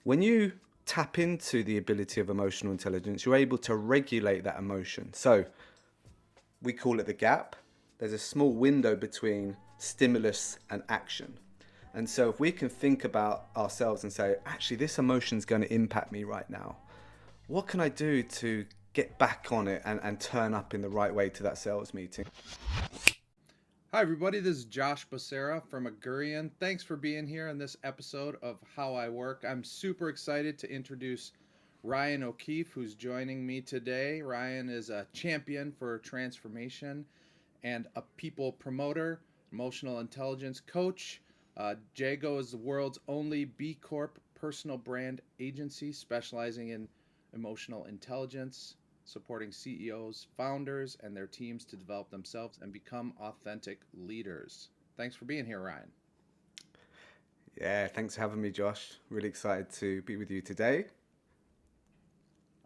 When you tap into the ability of emotional intelligence, you're able to regulate that emotion. So we call it the gap. There's a small window between stimulus and action. And so if we can think about ourselves and say, actually, this emotion is going to impact me right now. What can I do to get back on it and turn up in the right way to that sales meeting? Hi, everybody. This is Josh Becerra from Augurian. Thanks for being here on this episode of How I Work. I'm super excited to introduce Ryan O'Keefe, who's joining me today. Ryan is a champion for transformation and a people promoter, emotional intelligence coach. Jago is the world's only B Corp personal brand agency specializing in emotional intelligence, supporting CEOs, founders, and their teams to develop themselves and become authentic leaders. Thanks for being here, Ryan. Yeah, thanks for having me, Josh. Really excited to be with you today.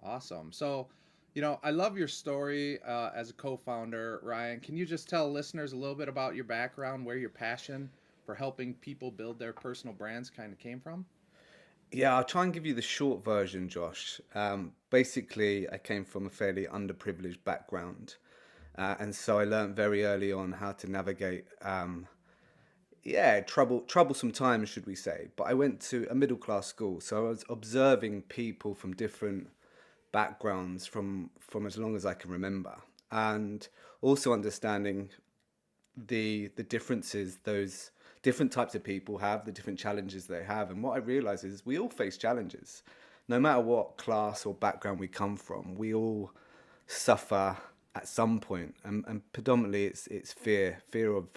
Awesome. I love your story as a co founder, Ryan. Can you just tell listeners a little bit about your background, where your passion for helping people build their personal brands kind of came from? Yeah, I'll try and give you the short version, Josh. Basically, I came from a fairly underprivileged background. And so I learned very early on how to navigate, troublesome times, should we say. But I went to a middle class school, so I was observing people from different backgrounds from as long as I can remember, and also understanding the differences those different types of people have, the different challenges they have. And what I realize is we all face challenges, no matter what class or background we come from. We all suffer at some point, and predominantly it's fear of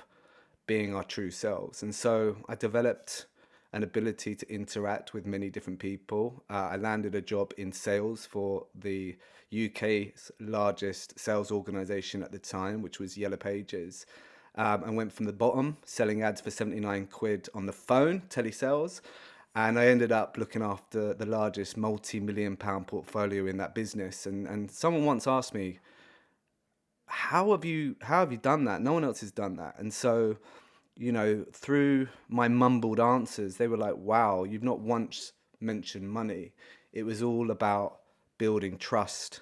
being our true selves. And so I developed an ability to interact with many different people. I landed a job in sales for the UK's largest sales organization at the time, which was Yellow Pages, and went from the bottom, selling ads for 79 quid on the phone, telesales. And I ended up looking after the largest multi-million pound portfolio in that business. And someone once asked me, how have you done that? No one else has done that. And so, through my mumbled answers, they were like, wow, you've not once mentioned money. It was all about building trust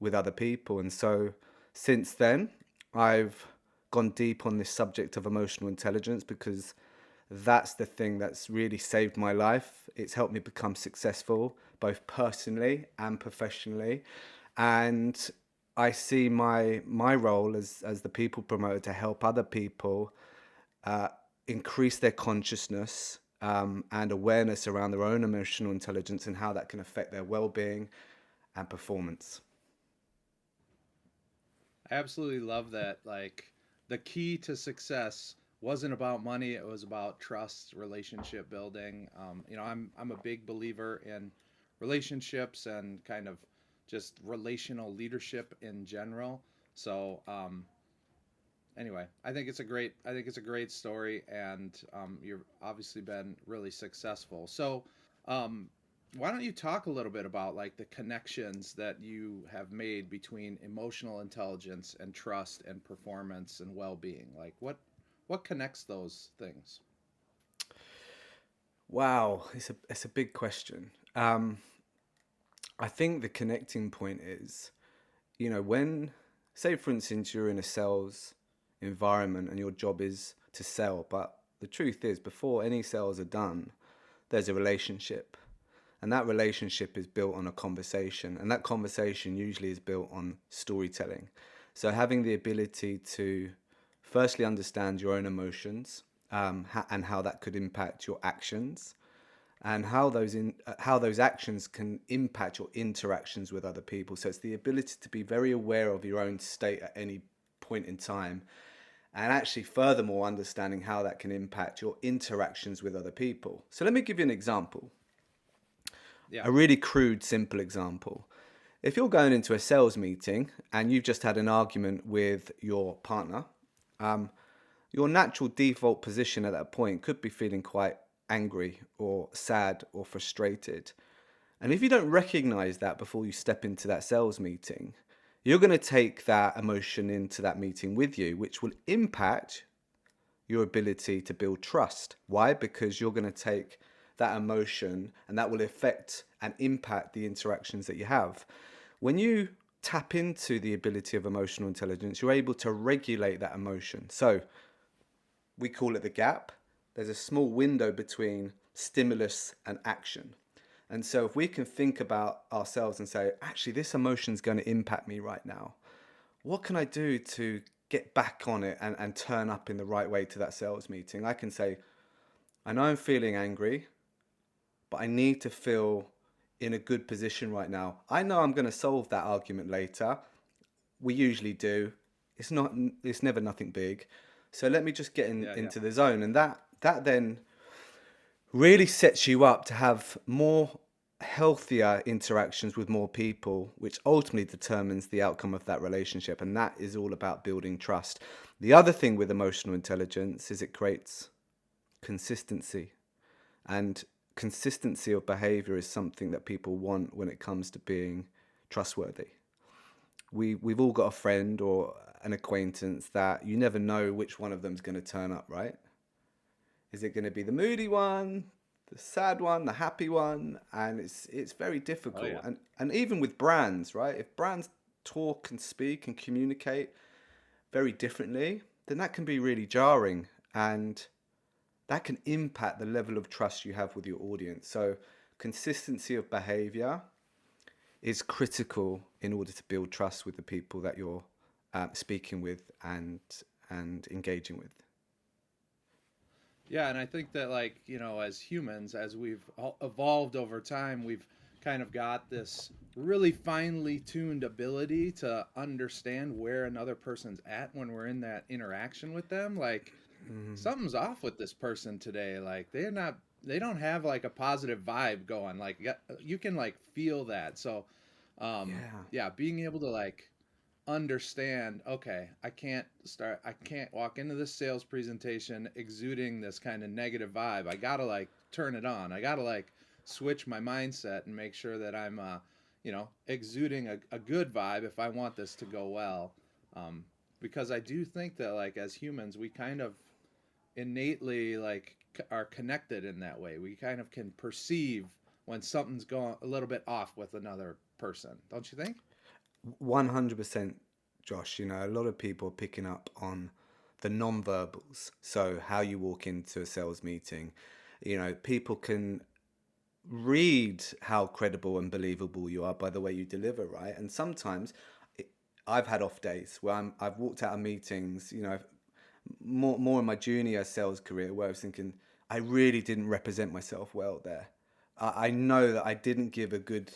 with other people. And so since then, I've gone deep on this subject of emotional intelligence because that's the thing that's really saved my life. It's helped me become successful, both personally and professionally. And I see my role as the people promoter to help other people uh, increase their consciousness and awareness around their own emotional intelligence and how that can affect their well-being and performance. I absolutely love that. Like, the key to success wasn't about money, it was about trust, relationship building. I'm a big believer in relationships and kind of just relational leadership in general. So, anyway, I think it's a great story, and you've obviously been really successful. Um, why don't you talk a little bit about like the connections that you have made between emotional intelligence and trust and performance and well-being? Like what connects those things? Wow, it's a big question. I think the connecting point is, when, say for instance, you're in a sales environment and your job is to sell, but the truth is, before any sales are done, there's a relationship. And that relationship is built on a conversation. And that conversation usually is built on storytelling. So having the ability to firstly understand your own emotions, and how that could impact your actions, and how those actions can impact your interactions with other people. So it's the ability to be very aware of your own state at any point in time, and actually furthermore understanding how that can impact your interactions with other people. So let me give you an example, Yeah. a really crude, simple example. If you're going into a sales meeting and you've just had an argument with your partner, um, your natural default position at that point could be feeling quite angry or sad or frustrated. And if you don't recognize that before you step into that sales meeting, you're going to take that emotion into that meeting with you, which will impact your ability to build trust. Why? Because you're going to take that emotion, and that will affect and impact the interactions that you have. When you tap into the ability of emotional intelligence, you're able to regulate that emotion. So we call it the gap. There's a small window between stimulus and action. And so if we can think about ourselves and say, actually, this emotion is going to impact me right now, what can I do to get back on it and turn up in the right way to that sales meeting? I can say, I know I'm feeling angry, but I need to feel in a good position right now. I know I'm going to solve that argument later. We usually do. It's not. It's never nothing big. So let me just get Yeah, yeah. into the zone, and that then really sets you up to have more healthier interactions with more people, which ultimately determines the outcome of that relationship. And that is all about building trust. The other thing with emotional intelligence is it creates consistency. And consistency of behavior is something that people want when it comes to being trustworthy. We've all got a friend or an acquaintance that you never know which one of them's going to turn up, right? Is it going to be the moody one, the sad one, the happy one? And it's very Oh difficult. yeah. And even with brands, right? If brands talk and speak and communicate very differently, then that can be really jarring, and that can impact the level of trust you have with your audience. So consistency of behavior is critical in order to build trust with the people that you're speaking with and engaging with. Yeah, and I think that, like, as humans, as we've evolved over time, we've kind of got this really finely tuned ability to understand where another person's at when we're in that interaction with them. Like, something's off with this person today. Like, they don't have like a positive vibe going. Like, you can like feel that. So, Yeah. yeah, being able to like understand, okay, I can't walk into this sales presentation exuding this kind of negative vibe. I gotta like turn it on. I gotta like switch my mindset and make sure that I'm exuding a good vibe if I want this to go well. um, because I do think that, like, as humans, we kind of innately like are connected in that way. We kind of can perceive when something's going a little bit off with another person, don't you think? 100%, Josh. You know, a lot of people are picking up on the non-verbals. So how you walk into a sales meeting, you know, people can read how credible and believable you are by the way you deliver, right? And sometimes it, I've had off days where I've walked out of meetings, you know, more in my junior sales career, where I was thinking I really didn't represent myself well there. I know that I didn't give a good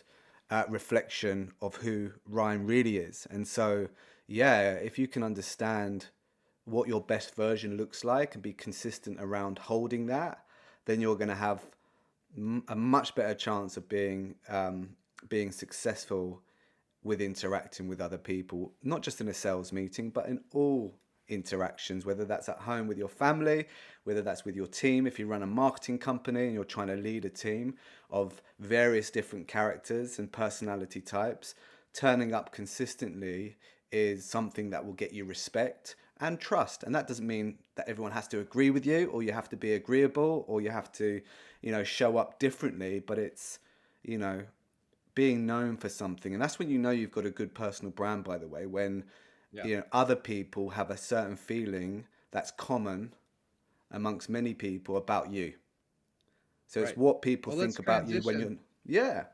reflection of who Ryan really is, and so yeah, if you can understand what your best version looks like and be consistent around holding that, then you're going to have a much better chance of being successful with interacting with other people, not just in a sales meeting, but in all interactions, whether that's at home with your family, whether that's with your team. If you run a marketing company and you're trying to lead a team of various different characters and personality types, turning up consistently is something that will get you respect and trust. And that doesn't mean that everyone has to agree with you, or you have to be agreeable, or you have to, you know, show up differently, but it's, you know, being known for something. And that's when you know you've got a good personal brand, by the way, when, Yeah. you know, other people have a certain feeling that's common amongst many people about you. So it's Right. what people Well, let's think about you when transition. you're, yeah.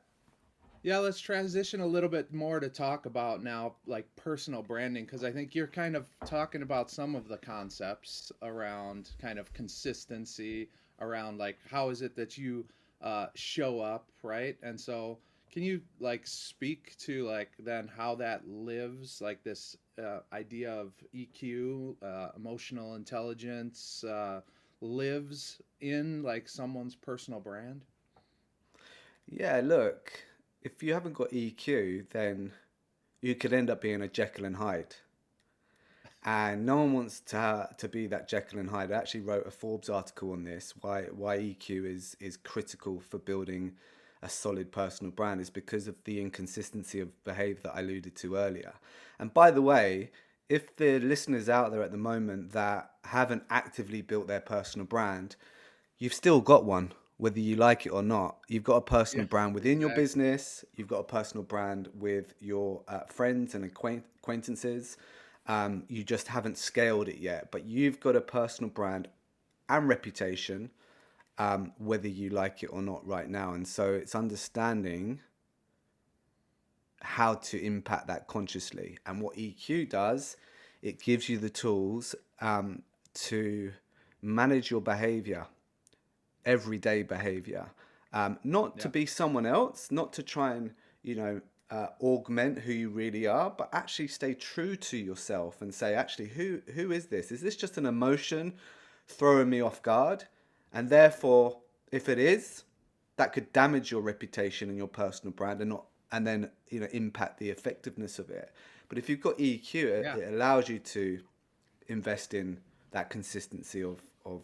Yeah, let's transition a little bit more to talk about now, like, personal branding, because I think you're kind of talking about some of the concepts around kind of consistency, around like how is it that you show up, right? And so, can you like speak to like then how that lives, like this idea of EQ, emotional intelligence, lives in like someone's personal brand? Yeah, look, if you haven't got EQ, then you could end up being a Jekyll and Hyde. And no one wants to be that Jekyll and Hyde. I actually wrote a Forbes article on this. Why EQ is critical for building a solid personal brand is because of the inconsistency of behavior that I alluded to earlier. And by the way, if the listeners out there at the moment that haven't actively built their personal brand, you've still got one. whether you like it or not. You've got a Yeah, personal brand within your exactly. business. You've got a personal brand with your friends and acquaintances. You just haven't scaled it yet, but you've got a personal brand and reputation, whether you like it or not right now. And so it's understanding how to impact that consciously. And what EQ does, it gives you the tools to manage your behavior, everyday behavior, not to Yeah, be someone else, not to try and, you know, augment who you really are, but actually stay true to yourself and say, actually, who is this? Is this just an emotion throwing me off guard? And therefore, if it is, that could damage your reputation and your personal brand, and not, and then, you know, impact the effectiveness of it. But if you've got EQ, yeah, it allows you to invest in that consistency of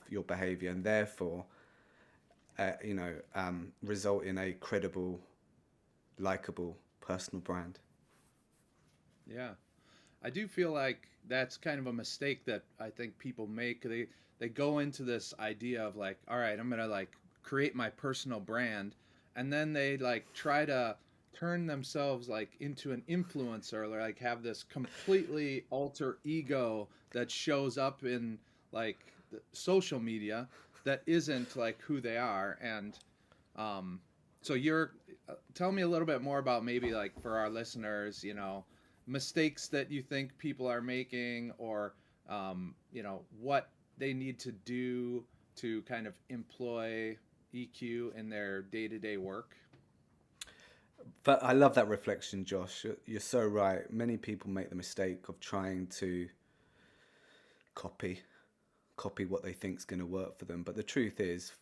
your behavior, and therefore, result in a credible, likable personal brand. yeah. I do feel like that's kind of a mistake that I think people make. They go into this idea of like, all right, I'm gonna like create my personal brand, and then they like try to turn themselves like into an influencer, or like have this completely alter ego that shows up in like the social media that isn't like who they are. And um, so you're tell me a little bit more about maybe like for our listeners, mistakes that you think people are making, or what they need to do to kind of employ EQ in their day-to-day work. But I love that reflection, Josh. You're so right. Many people make the mistake of trying to copy copy what they think is going to work for them. But the truth is,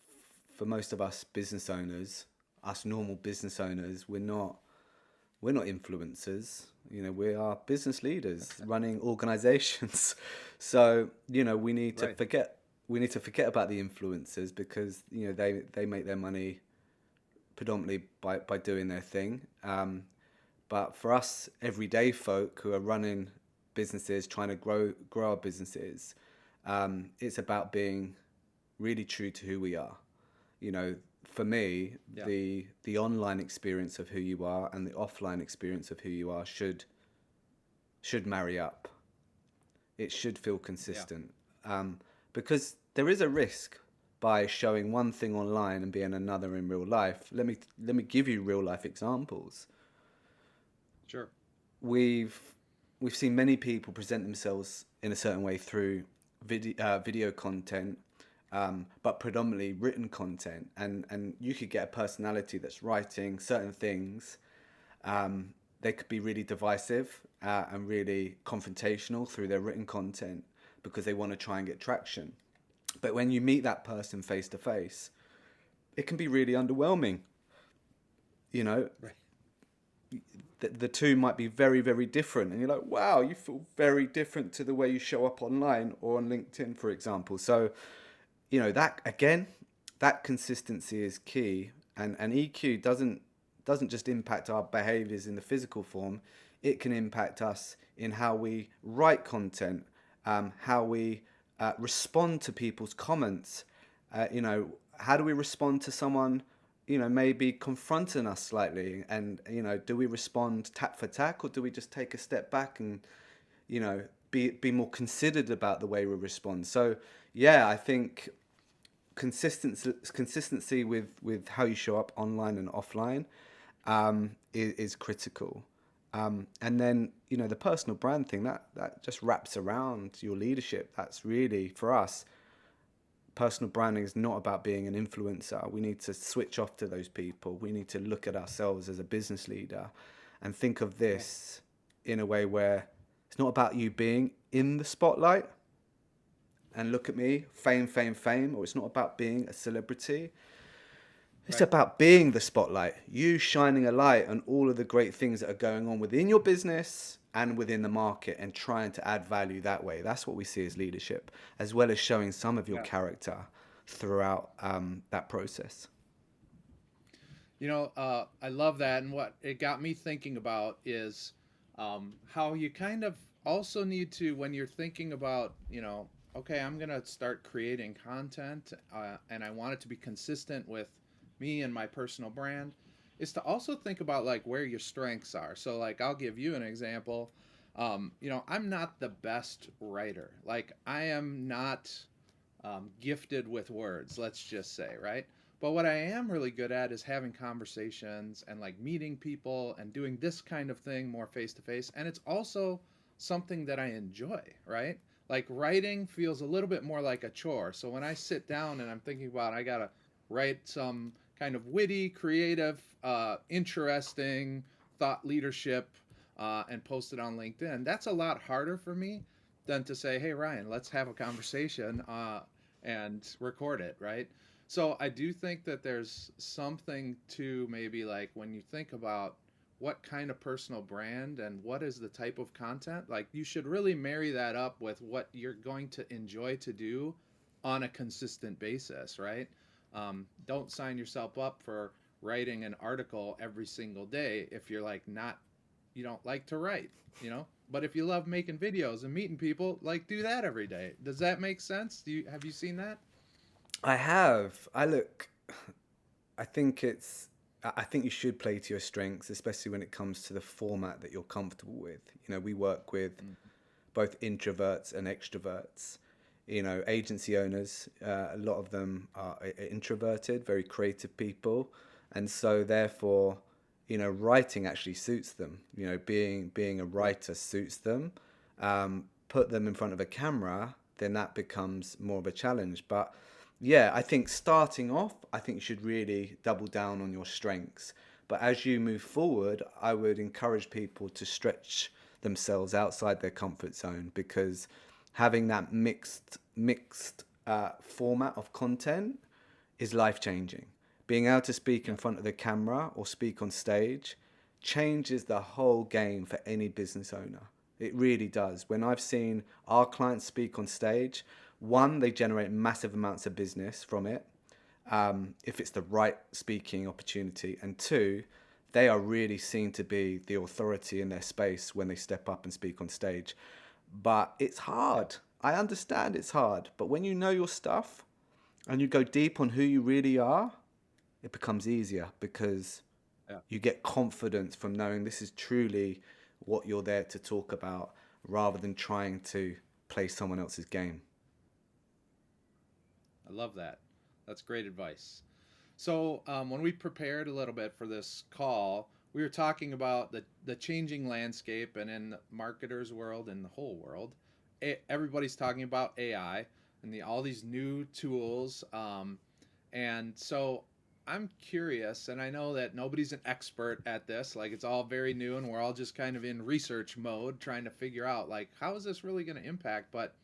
for most of us business owners, us normal business owners, we're not influencers. You know, we are business leaders running organizations. So, you know, Right. we need to forget about the influencers, because, you know, they make their money predominantly by doing their thing. But for us everyday folk who are running businesses, trying to grow our businesses, it's about being really true to who we are. You know, for me, Yeah. the online experience of who you are and the offline experience of who you are should marry up. It should feel Yeah. consistent, because there is a risk by showing one thing online and being another in real life. Let me give you real life examples. Sure. We've we've seen many people present themselves in a certain way through video content, but predominantly written content, and you could get a personality that's writing certain things. They could be really divisive, and really confrontational through their written content, because they want to try and get traction. But when you meet that person face to face, it can be really underwhelming. You know, Right. the two might be very, very different. And you're like, wow, you feel very different to the way you show up online or on LinkedIn, for example. So, you know, that again, that consistency is key. And EQ doesn't just impact our behaviors in the physical form, it can impact us in how we write content, how we respond to people's comments. You know, how do we respond to someone, you know, maybe confronting us slightly? And, you know, do we respond tack for tack, or do we just take a step back and, you know, be more considered about the way we respond? So, yeah, I think consistency with how you show up online and offline, is critical. And then, you know, the personal brand thing, that just wraps around your leadership. That's really, for us, personal branding is not about being an influencer. We need to switch off to those people. We need to look at ourselves as a business leader and think of Yeah. this in a way where it's not about you being in the spotlight and look at me, fame, fame, fame, or it's not about being a celebrity. It's Right. about being the spotlight, you shining a light on all of the great things that are going on within your business and within the market, and trying to add value that way. That's what we see as leadership, as well as showing some of your Yeah. character throughout that process. I love that. And what it got me thinking about is how you kind of also need to, when you're thinking about, okay, I'm going to start creating content, and I want it to be consistent with me and my personal brand, is to also think about like where your strengths are. So like I'll give you an example. I'm not the best writer. Like I am not gifted with words, let's just say, right? But what I am really good at is having conversations and like meeting people and doing this kind of thing more face to face. And it's also something that I enjoy, right? Like writing feels a little bit more like a chore. So when I sit down and I'm thinking about, I got to write some kind of witty, creative, interesting thought leadership and post it on LinkedIn, that's a lot harder for me than to say, hey, Ryan, let's have a conversation and record it, right? So I do think that there's something to maybe like when you think about what kind of personal brand and what is the type of content, like you should really marry that up with what you're going to enjoy to do on a consistent basis, right? Don't sign yourself up for writing an article every single day if you're like not, you don't like to write, you know? But if you love making videos and meeting people, like do that every day. Does that make sense? Have you seen that? I have. I think I think you should play to your strengths, especially when it comes to the format that you're comfortable with. We work with Mm. both introverts and extroverts. Agency owners, a lot of them are introverted, very creative people, and so therefore, writing actually suits them. Being a Yeah. writer suits them. Put them in front of a camera, then that becomes more of a challenge. But yeah, I think starting off, I think you should really double down on your strengths. But as you move forward, I would encourage people to stretch themselves outside their comfort zone, because having that mixed format of content is life changing. Being able to speak in Yeah. front of the camera or speak on stage changes the whole game for any business owner. It really does. When I've seen our clients speak on stage, one, they generate massive amounts of business from it, if it's the right speaking opportunity, and two, they are really seen to be the authority in their space when they step up and speak on stage. But it's Yeah. hard. I understand it's hard, but when you know your stuff and you go deep on who you really are, it becomes easier, because Yeah. you get confidence from knowing this is truly what you're there to talk about, rather than trying to play someone else's game. I love that. That's great advice. So when we prepared a little bit for this call, we were talking about the changing landscape, and in the marketers' world and the whole world, everybody's talking about AI and all these new tools. And so I'm curious, and I know that nobody's an expert at this. Like it's all very new, and we're all just kind of in research mode, trying to figure out like how is this really going to impact. But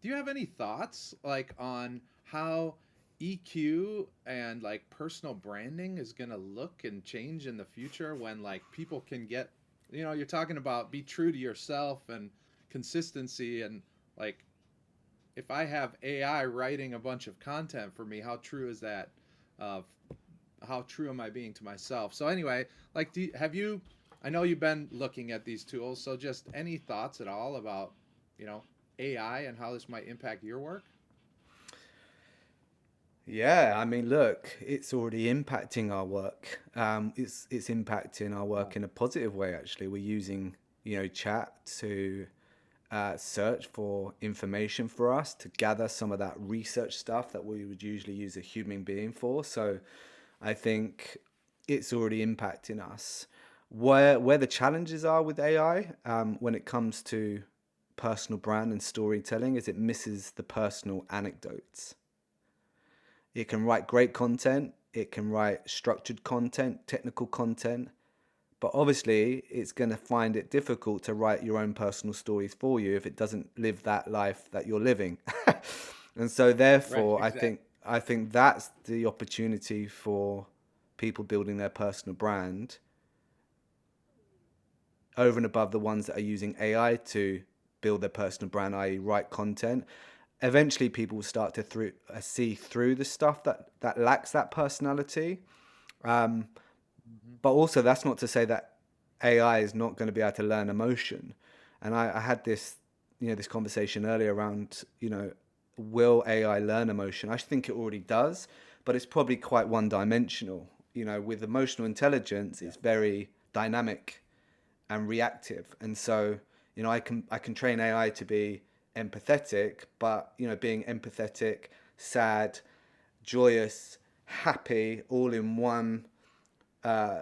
do you have any thoughts like on how EQ and like personal branding is going to look and change in the future when like people can get, you're talking about be true to yourself and consistency, and like if I have AI writing a bunch of content for me, how true is that? Uh, how true am I being to myself? So anyway, like have you, I know you've been looking at these tools, so just any thoughts at all about, you know, AI and how this might impact your work? Yeah, I mean, look, it's already impacting our work. It's impacting our Oh, work in a positive way. Actually, we're using chat to search for information for us, to gather some of that research stuff that we would usually use a human being for. So, I think it's already impacting us. Where the challenges are with AI, when it comes to personal brand and storytelling, is it misses the personal anecdotes. It can write great content, it can write structured content, technical content, but obviously it's going to find it difficult to write your own personal stories for you if it doesn't live that life that you're living. And so right, therefore exactly. I think that's the opportunity for people building their personal brand, over and above the ones that are using AI to build their personal brand, i.e., write content. Eventually, people will start to see through the stuff that lacks that personality. Um, Hmm. but also, that's not to say that AI is not going to be able to learn emotion. And I had this conversation earlier around, will AI learn emotion? I think it already does, but it's probably quite one-dimensional. With emotional intelligence, Yeah. it's very dynamic and reactive. And so, I can train AI to be empathetic, but being empathetic, sad, joyous, happy, all in uh,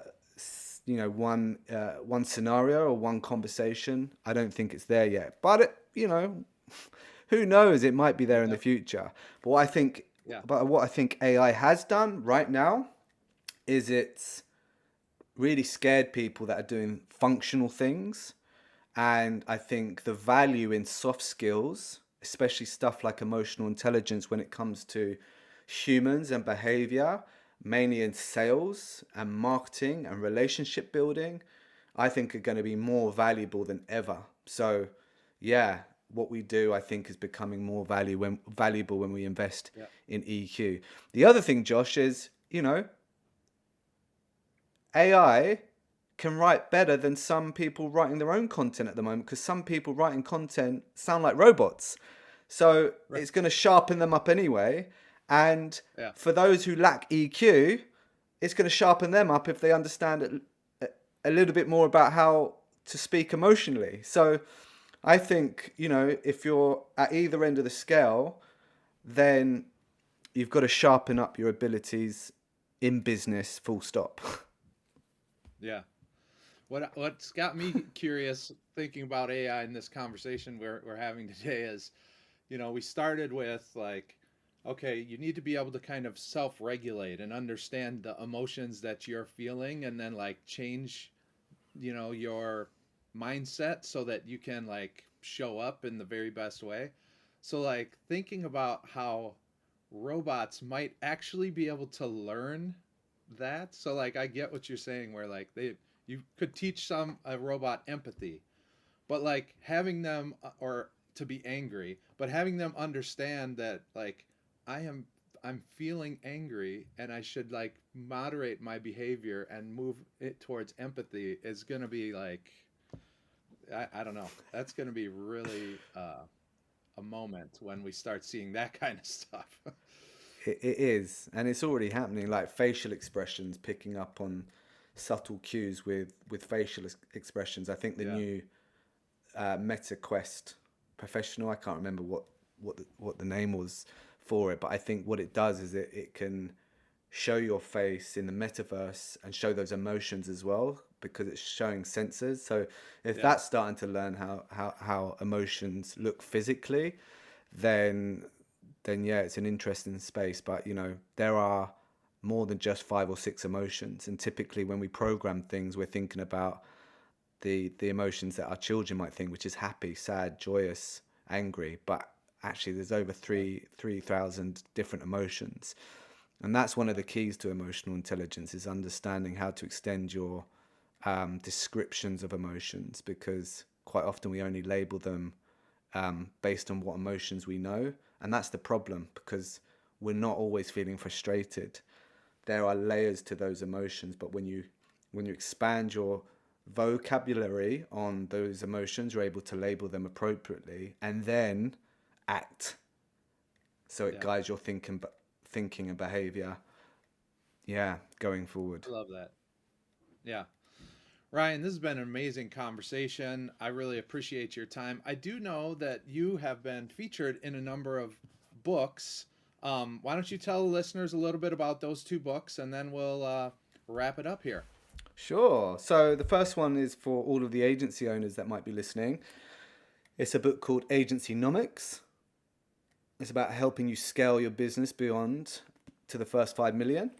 one scenario or one conversation. I don't think it's there yet, but who knows? It might be there in the Yep. future. But what I think, Yeah. but what I think AI has done right now is it's really scared people that are doing functional things. And I think the value in soft skills, especially stuff like emotional intelligence when it comes to humans and behavior, mainly in sales and marketing and relationship building, I think are going to be more valuable than ever. So, yeah, what we do, I think, is becoming more valuable when we invest Yeah. in EQ. The other thing, Josh, is, AI can write better than some people writing their own content at the moment, because some people writing content sound like robots. So Right. it's going to sharpen them up anyway. And Yeah. for those who lack EQ, it's going to sharpen them up if they understand a little bit more about how to speak emotionally. So I think, if you're at either end of the scale, then you've got to sharpen up your abilities in business, full stop. Yeah. What's got me curious thinking about AI in this conversation we're having today is, we started with like, okay, you need to be able to kind of self-regulate and understand the emotions that you're feeling, and then like change, your mindset so that you can like show up in the very best way. So like thinking about how robots might actually be able to learn that. So like I get what you're saying where like you could teach a robot empathy, but like having them or to be angry, but having them understand that like I am I'm feeling angry and I should like moderate my behavior and move it towards empathy is going to be like I don't know. That's going to be really a moment when we start seeing that kind of stuff. It is, and it's already happening. Like facial expressions, picking up on subtle cues with facial expressions. I think the Yeah. new Meta Quest Professional. I can't remember what the name was for it, but I think what it does is it can show your face in the metaverse and show those emotions as well, because it's showing sensors. So if Yeah. that's starting to learn how emotions look physically, then yeah, it's an interesting space. But there are more than just five or six emotions, and typically when we program things, we're thinking about the emotions that our children might think, which is happy, sad, joyous, angry. But actually, there's over Right. 3,000 different emotions, and that's one of the keys to emotional intelligence, is understanding how to extend your descriptions of emotions, because quite often we only label them based on what emotions we know. And that's the problem, because we're not always feeling frustrated. There are layers to those emotions, but when you expand your vocabulary on those emotions, you're able to label them appropriately and then act. So it Yeah. guides your thinking and behavior. Yeah, going forward. I love that. Yeah. Ryan, this has been an amazing conversation. I really appreciate your time. I do know that you have been featured in a number of books. Why don't you tell the listeners a little bit about those two books, and then we'll wrap it up here. Sure. So the first one is for all of the agency owners that might be listening. It's a book called Agency Nomics. It's about helping you scale your business beyond to the first 5 million.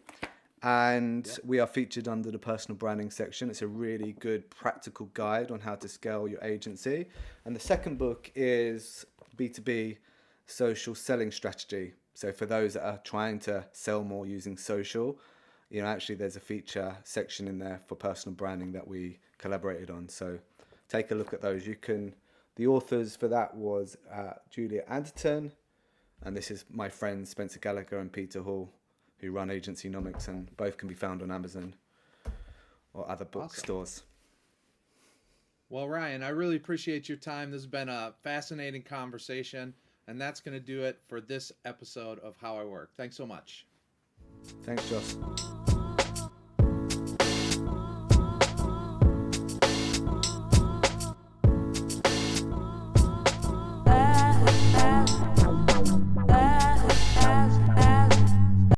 And Yep. we are featured under the personal branding section. It's a really good practical guide on how to scale your agency. And the second book is B2B social selling strategy. So for those that are trying to sell more using social, actually there's a feature section in there for personal branding that we collaborated on. So take a look at those. The authors for that was Julia Anderton, and this is my friends Spencer Gallagher and Peter Hall, who run Agency Nomics, and both can be found on Amazon or other Awesome. bookstores. Well, Ryan, I really appreciate your time. This has been a fascinating conversation, and that's going to do it for this episode of How I Work. Thanks so much. Thanks, Josh.